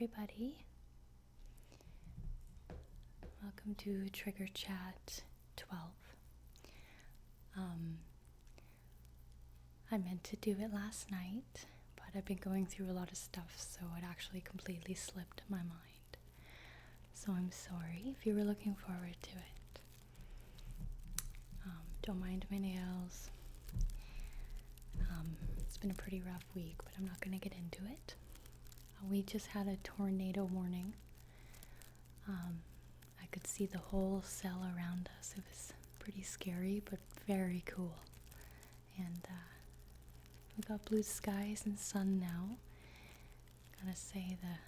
everybody. Welcome to TriggerChat 12. I meant to do it last night, but I've been going through a lot of stuff, so it actually completely slipped my mind. So I'm sorry if you were looking forward to it. Don't mind my nails. It's been a pretty rough week, but I'm not going to get into it. We just had a tornado warning. I could see the whole cell around us. It was pretty scary, but very cool. And we got blue skies and sun now. Gotta say they're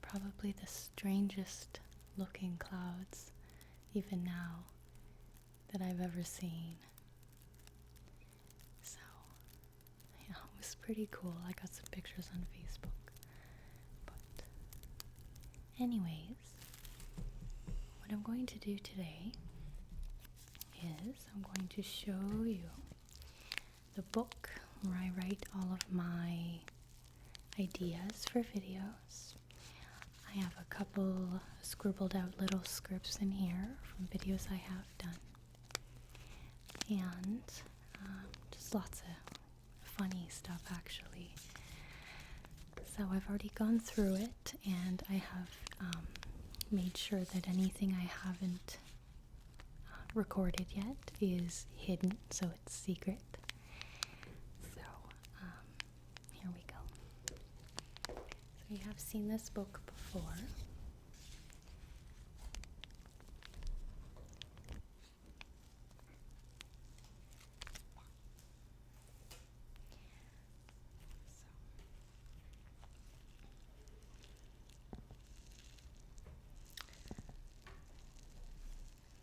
probably the strangest looking clouds, even now, that I've ever seen. So, yeah, it was pretty cool. I got some pictures on Facebook. But anyways, what I'm going to do today is I'm going to show you the book where I write all of my ideas for videos. I have a couple scribbled out little scripts in here from videos I have done. And just lots of funny stuff actually. So I've already gone through it, and I have made sure that anything I haven't recorded yet is hidden, so it's secret. So here we go. So you have seen this book before.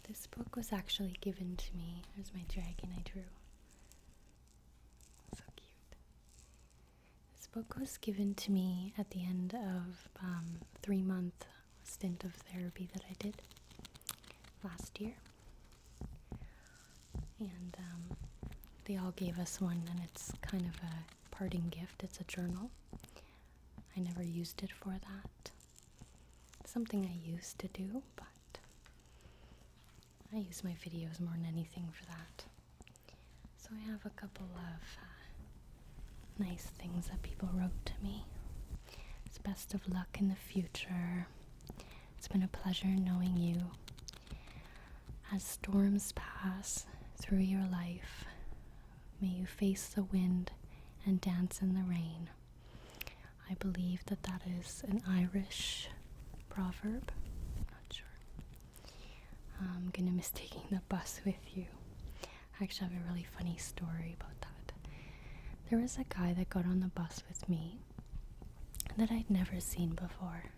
This book was actually given to me. There's my dragon I drew. So cute. This book was given to me at the end of a 3-month stint of therapy that I did last year. And they all gave us one, and it's kind of a parting gift. It's a journal. I never used it for that. It's something I used to do, but I use my videos more than anything for that. So I have a couple of nice things that people wrote to me. It's best of luck in the future. It's been a pleasure knowing you. As storms pass through your life, may you face the wind and dance in the rain. I believe that that is an Irish proverb. I'm gonna miss taking the bus with you. I actually have a really funny story about that. There was a guy that got on the bus with me that I'd never seen before.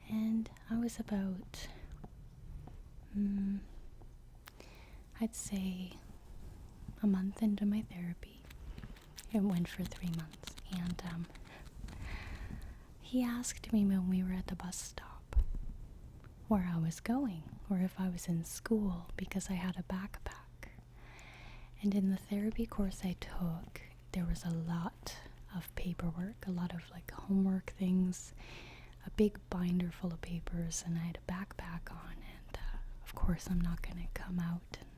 And I was about, I'd say a month into my therapy. It went for 3 months. And he asked me when we were at the bus stop where I was going, or if I was in school, because I had a backpack. And in the therapy course I took, there was a lot of paperwork, a lot of like homework things, a big binder full of papers, and I had a backpack on, and of course I'm not gonna come out and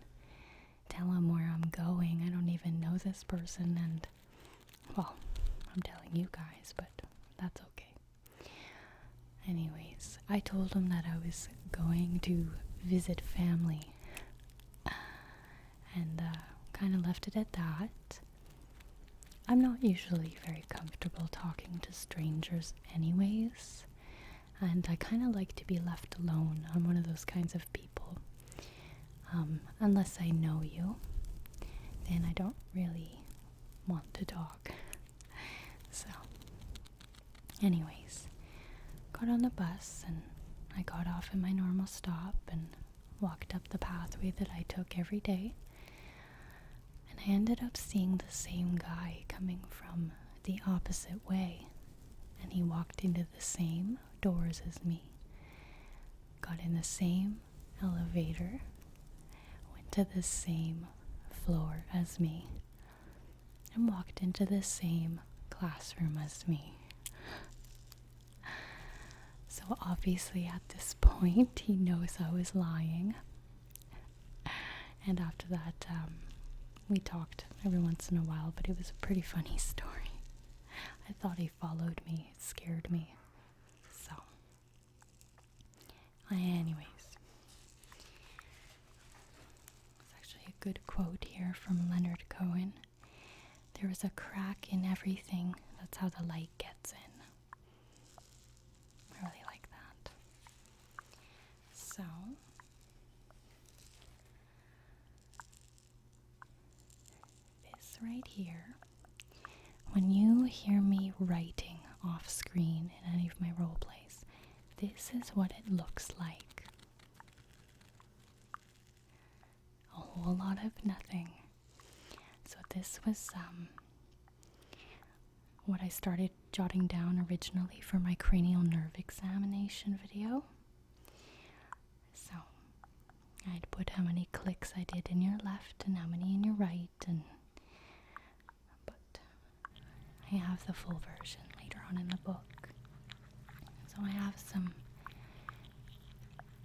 tell him where I'm going. I don't even know this person, and well, I'm telling you guys, but that's okay. Anyways, I told him that I was going to visit family, and kind of left it at that. I'm not usually very comfortable talking to strangers anyways, and I kind of like to be left alone. I'm one of those kinds of people. Unless I know you, then I don't really want to talk. So, anyways, got on the bus, and I got off at my normal stop and walked up the pathway that I took every day. And I ended up seeing the same guy coming from the opposite way. And he walked into the same doors as me, got in the same elevator, went to the same floor as me, and walked into the same classroom as me. So obviously at this point he knows I was lying. And after that, we talked every once in a while, but it was a pretty funny story. I thought he followed me. It scared me. So, anyways. It's actually a good quote here from Leonard Cohen. There is a crack in everything. That's how the light gets in. I really like that. So, this right here, when you hear me writing off screen in any of my role plays, this is what it looks like. A whole lot of nothing. So this was what I started jotting down originally for my cranial nerve examination video. So I'd put how many clicks I did in your left and how many in your right, but I have the full version later on in the book. So I have some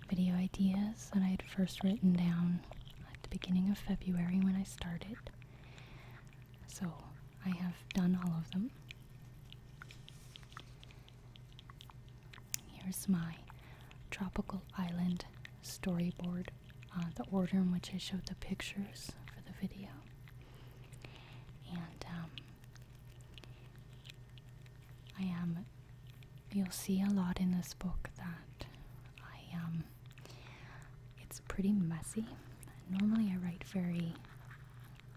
video ideas that I had first written down at the beginning of February when I started. So I have done all of them. Here's my tropical island storyboard, the order in which I showed the pictures for the video. And you'll see a lot in this book that it's pretty messy. Normally I write very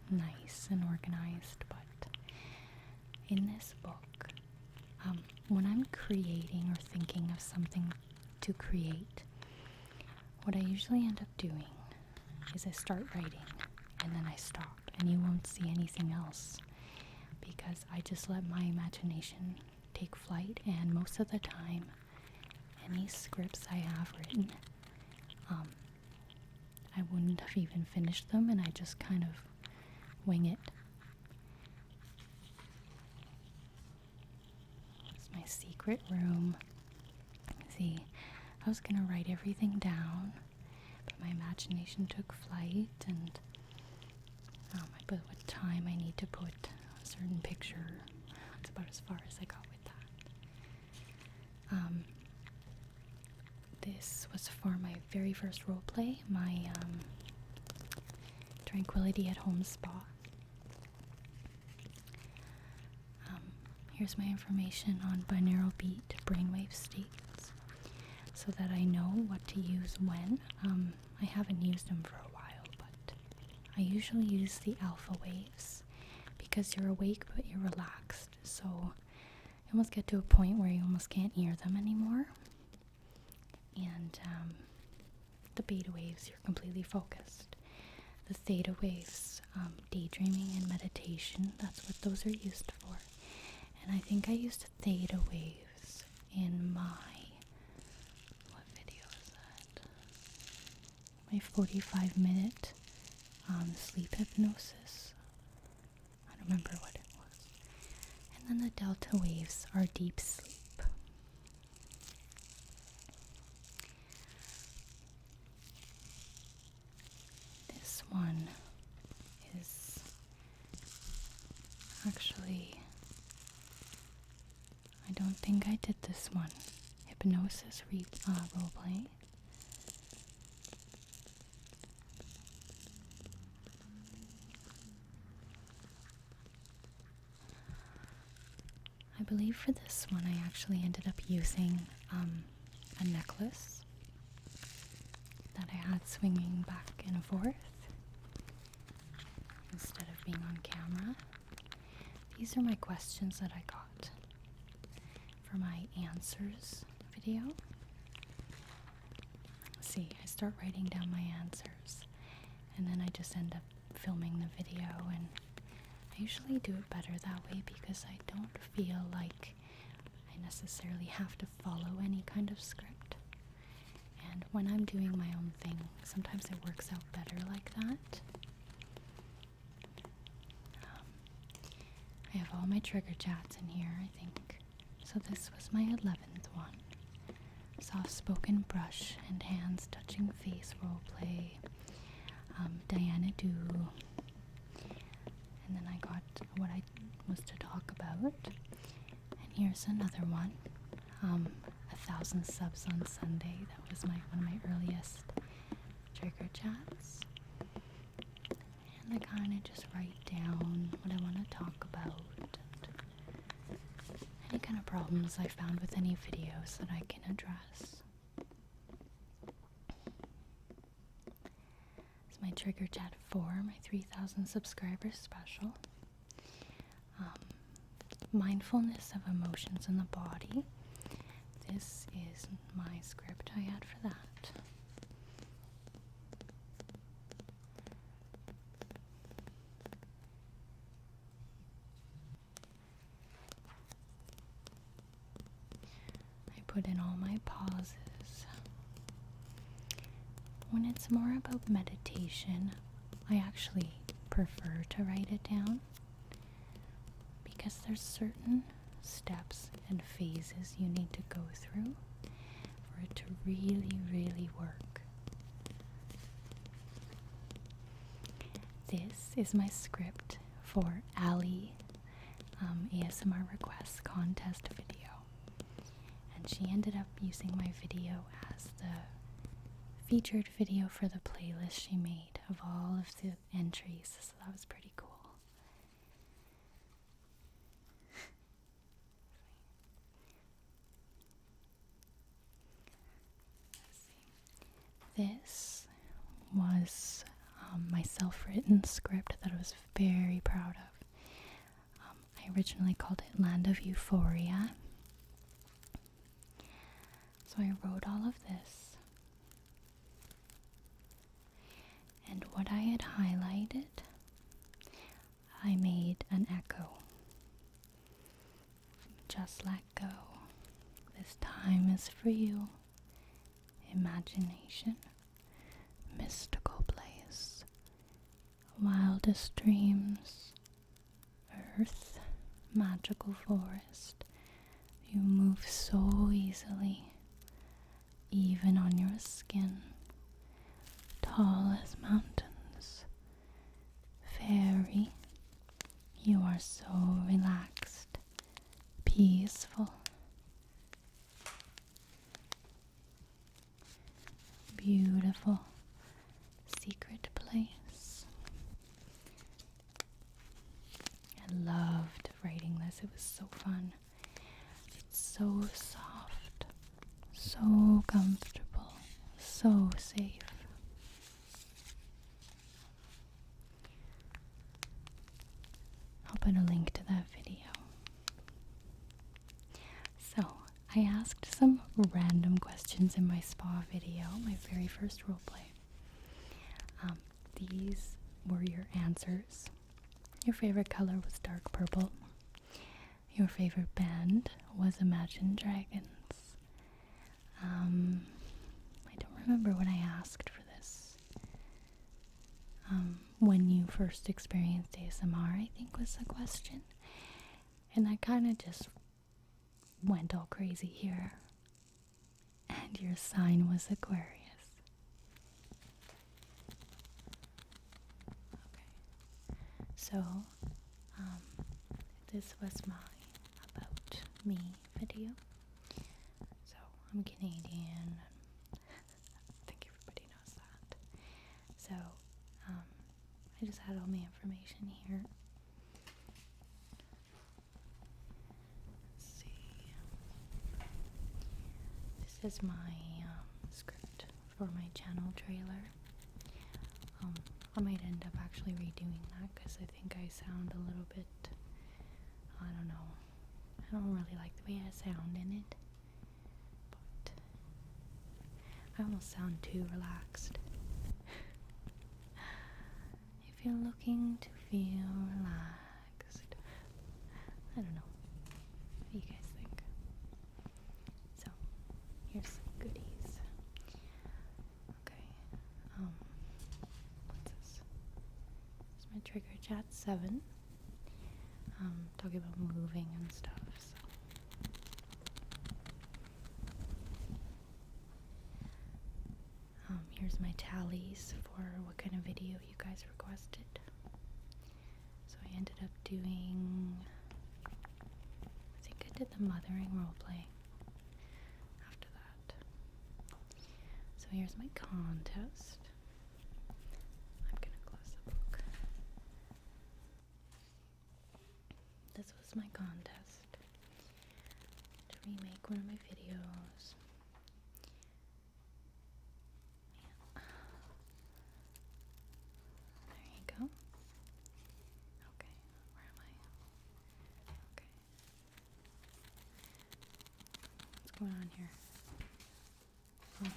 nice and organized, but in this book, when I'm creating or thinking of something to create, what I usually end up doing is I start writing and then I stop, and you won't see anything else because I just let my imagination take flight. And most of the time, any scripts I have written, I wouldn't have even finished them, and I just kind of wing it. It's my secret room. See, I was gonna write everything down, but my imagination took flight, and I put what time I need to put a certain picture. That's about as far as I got with that. This was for my very first role play, my Tranquility at Home spa. Here's my information on binaural beat brainwave states, so that I know what to use when. I haven't used them for a while, but I usually use the alpha waves because you're awake but you're relaxed, so you almost get to a point where you almost can't hear them anymore. And the beta waves, you're completely focused. The theta waves, daydreaming and meditation, that's what those are used for. And I think I used theta waves in what video is that? My 45-minute sleep hypnosis. I don't remember what it was. And then the delta waves are deep sleep. This one is actually, I don't think I did this one. Hypnosis roleplay. I believe for this one I actually ended up using a necklace that I had swinging back and forth instead of being on camera. These are my questions that I got for my answers video. See, I start writing down my answers and then I just end up filming the video, and I usually do it better that way because I don't feel like I necessarily have to follow any kind of script. And when I'm doing my own thing, sometimes it works out better like that. I have all my trigger chats in here, I think. So this was my 11th one. soft-spoken brush and hands touching face roleplay, Diana Do, and then I got what I was to talk about, and here's another one, 1,000 subs on Sunday. That was one of my earliest trigger chats, and I kind of just write down what I want to talk about, and any kind of problems I found with any videos that I can address. It's my Trigger Chat 4, my 3,000 subscribers special. Mindfulness of emotions in the body. This is my script I had for that. I put in all my pauses. When it's more about meditation, I actually prefer to write it down, because there's certain steps and phases you need to go through for it to really, really work. This is my script for Ali ASMR requests contest video, and she ended up using my video as the featured video for the playlist she made of all of the entries, so that was pretty cool. This was my self-written script that I was very proud of. I originally called it Land of Euphoria. So I wrote all of this. And what I had highlighted, I made an echo. Just let go. This time is for you. Imagination, mystical place, wildest dreams, earth, magical forest. You move so easily, even on your skin. Tall as mountains. Fairy, you are so relaxed, peaceful. Beautiful, secret place. I loved writing this. It was so fun. It's so soft, so comfortable, so safe. I'll put a link to that video. So, I asked some random questions in my spa video, my very first roleplay. These were your answers. Your favorite color was dark purple. Your favorite band was Imagine Dragons. I don't remember what I asked for this. When you first experienced ASMR, I think was the question. And I kind of just went all crazy here. And your sign was Aquarius. Okay. So, this was my About Me video. So, I'm Canadian. I think everybody knows that. So, I just had all my information here. Let's see. This is my script for my channel trailer. I might end up actually redoing that because I think I sound a little bit, I don't know, I don't really like the way I sound in it, but I almost sound too relaxed. If you're looking to feel relaxed, I don't know, what do you guys think? So, here's some goodies. Okay, what's this? It's my Trigger Chat 7. Talking about moving and stuff, so. my tallies for what kind of video you guys requested. So I ended up doing, I think I did the mothering roleplay after that. So here's my contest. I'm gonna close the book. This was my contest to remake one of my videos. There you go. Okay, where am I? Okay. What's going on here? Oh.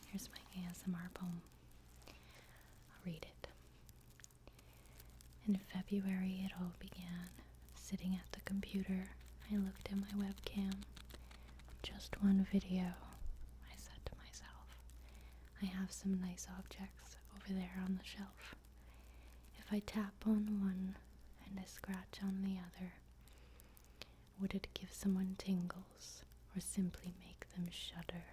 Here's my ASMR poem. I'll read it. In February it all began. Sitting at the computer, I looked at my webcam. Just one video, I said to myself. I have some nice objects over there on the shelf. If I tap on one and I scratch on the other, would it give someone tingles or simply make them shudder?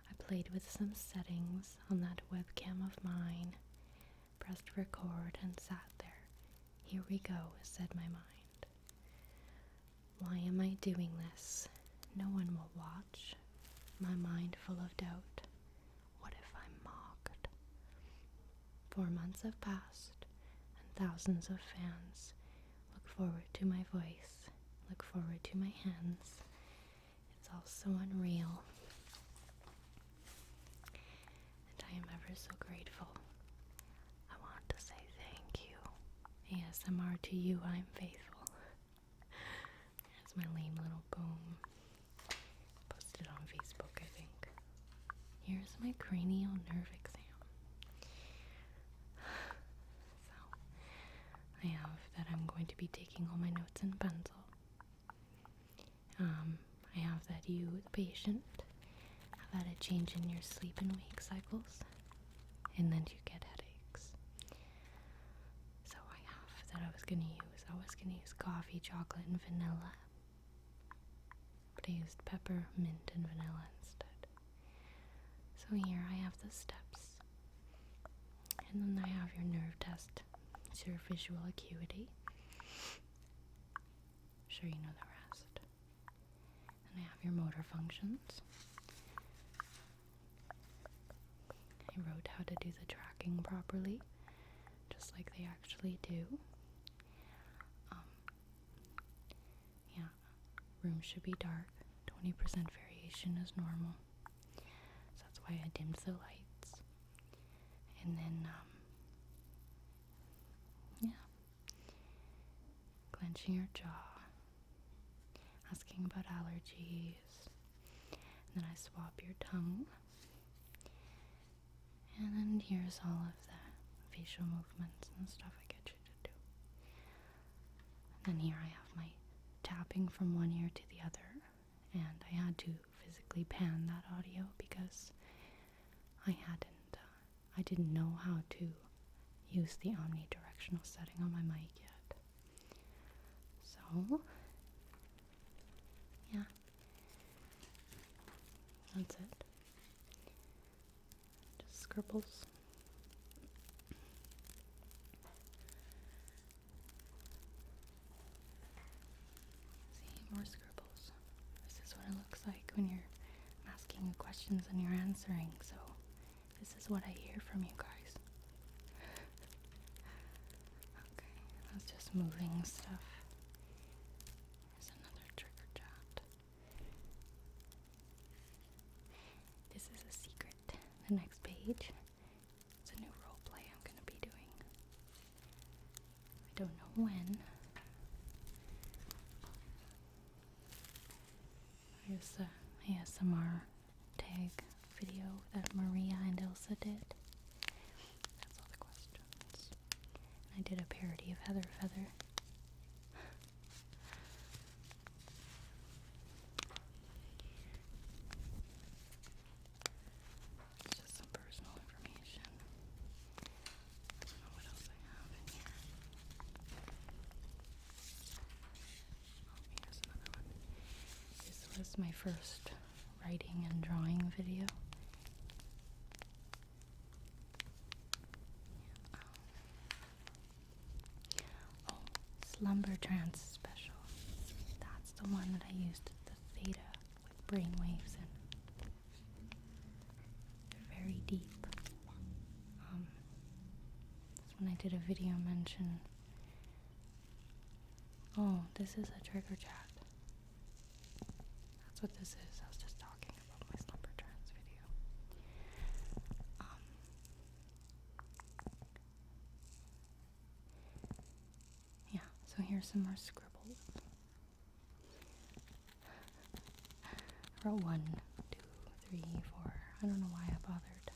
I played with some settings on that webcam of mine, pressed record and sat there. Here we go, said my mind. Why am I doing this? No one will watch. My mind full of doubt. What if I'm mocked? 4 months have passed, and thousands of fans look forward to my voice, look forward to my hands. It's all so unreal. And I am ever so grateful. I want to say thank you. ASMR to you, I'm faithful. That's my lame little poem. Posted on Facebook, I think. Here's my cranial nerve exam. So, I have that I'm going to be taking all my notes in pencil. I have that you, the patient, have had a change in your sleep and wake cycles, and then you get headaches. So I have that I was going to use coffee, chocolate, and vanilla. But I used peppermint and vanilla instead. So here I have the steps. And then I have your nerve test. It's your visual acuity. I'm sure you know the rest. And I have your motor functions. I wrote how to do the tracking properly, just like they actually do. Yeah, room should be dark. 20% variation is normal. So that's why I dimmed the lights. And then, yeah, clenching your jaw, asking about allergies, and then I swab your tongue. And then here's all of the facial movements and stuff I get you to do. And then here I have my tapping from one ear to the other, and I had to physically pan that audio because I didn't know how to use the omnidirectional setting on my mic yet. So, yeah, that's it. Just scribbles. See, more scribbles. This is what it looks like when you're asking questions and you're answering, so this is what I hear from you guys. Okay, that's just moving stuff. Here's another TriggerChat. This is a secret. The next page is a new roleplay I'm going to be doing. I don't know when. Here's the ASMR tag video that Maria and Ilsa did. That's all the questions. And I did a parody of Heather Feather. It's just some personal information. I don't know what else I have in here. Oh, here's another one. This was my first writing and drawing video. Oh, Slumber Trance Special. That's the one that I used the theta with brainwaves in. They're very deep. That's when I did a video mention. Oh, this is a TriggerChat. That's what this is. I was just talking about my slumber trance video. Yeah, so here's some more scribbles. I wrote 1, 2, 3, 4. I don't know why I bothered.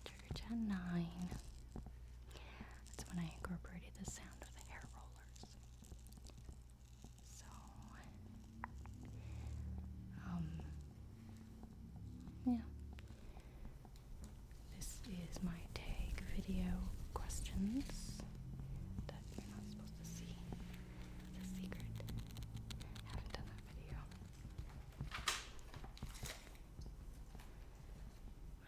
TriggerChat 9. That's when I incorporated the sound of the hair rollers. So, yeah. This is my tag video questions that you're not supposed to see. It's a secret. Haven't done that video.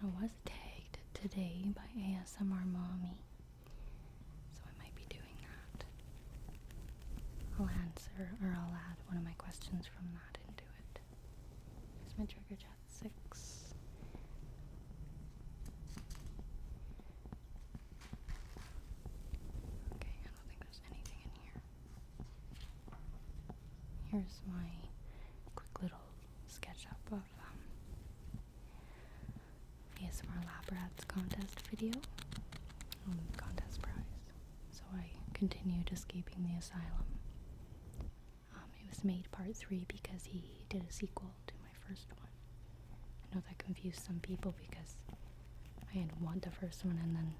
I was tagged today by ASMR Mommy, so I might be doing that. I'll answer, or I'll add one of my questions from that into it. Here's my TriggerChat 6. Okay, I don't think there's anything in here. Here's my quick little sketch up of ASMR Lab Rats contest video. Contest prize. So I continued escaping the asylum. It was made part 3 because he did a sequel to my first one. I know that confused some people because I had won the first one and then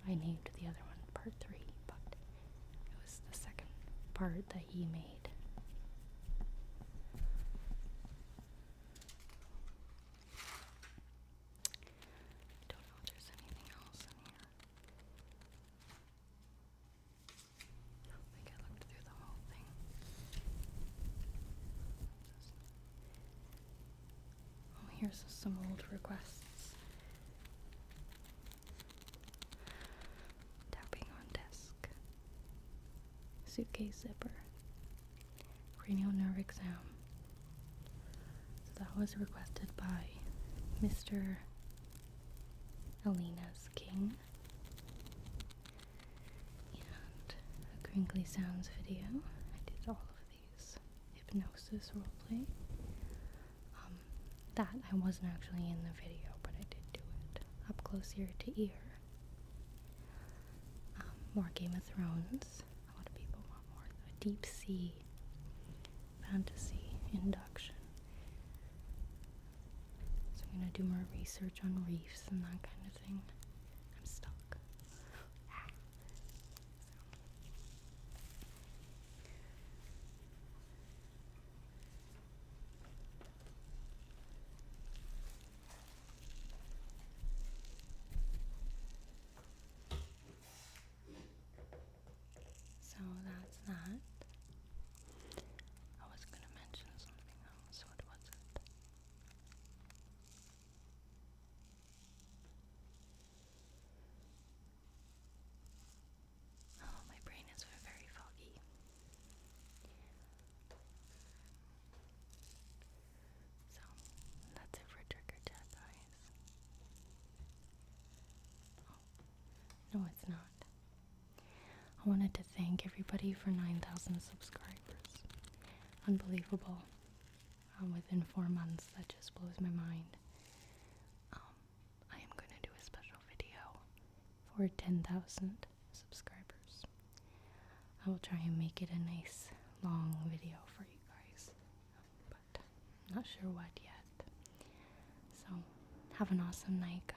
I named the other one part 3, but it was the second part that he made. Don't know if there's anything else in here. I think I looked through the whole thing. Oh, here's some old requests. Tapping on desk. Suitcase zipper. Cranial nerve exam. So that was requested by Mr. Alina's King. And a crinkly sounds video. I did all of these. Hypnosis roleplay. That I wasn't actually in the video, but I did do it. Up close ear to ear. More Game of Thrones. A lot of people want more. A deep sea fantasy induction. So I'm gonna do more research on reefs and that kind of thing. I'm stuck. So that's that. I was gonna mention something else. What was it? Oh, my brain is very foggy. So that's it for TriggerChat, guys. Oh, no, it's not. I wanted to thank everybody for 9,000 subscribers. Unbelievable. Within 4 months, that just blows my mind. I am going to do a special video for 10,000 subscribers. I will try and make it a nice long video for you guys, but I'm not sure what yet. So, have an awesome night, guys.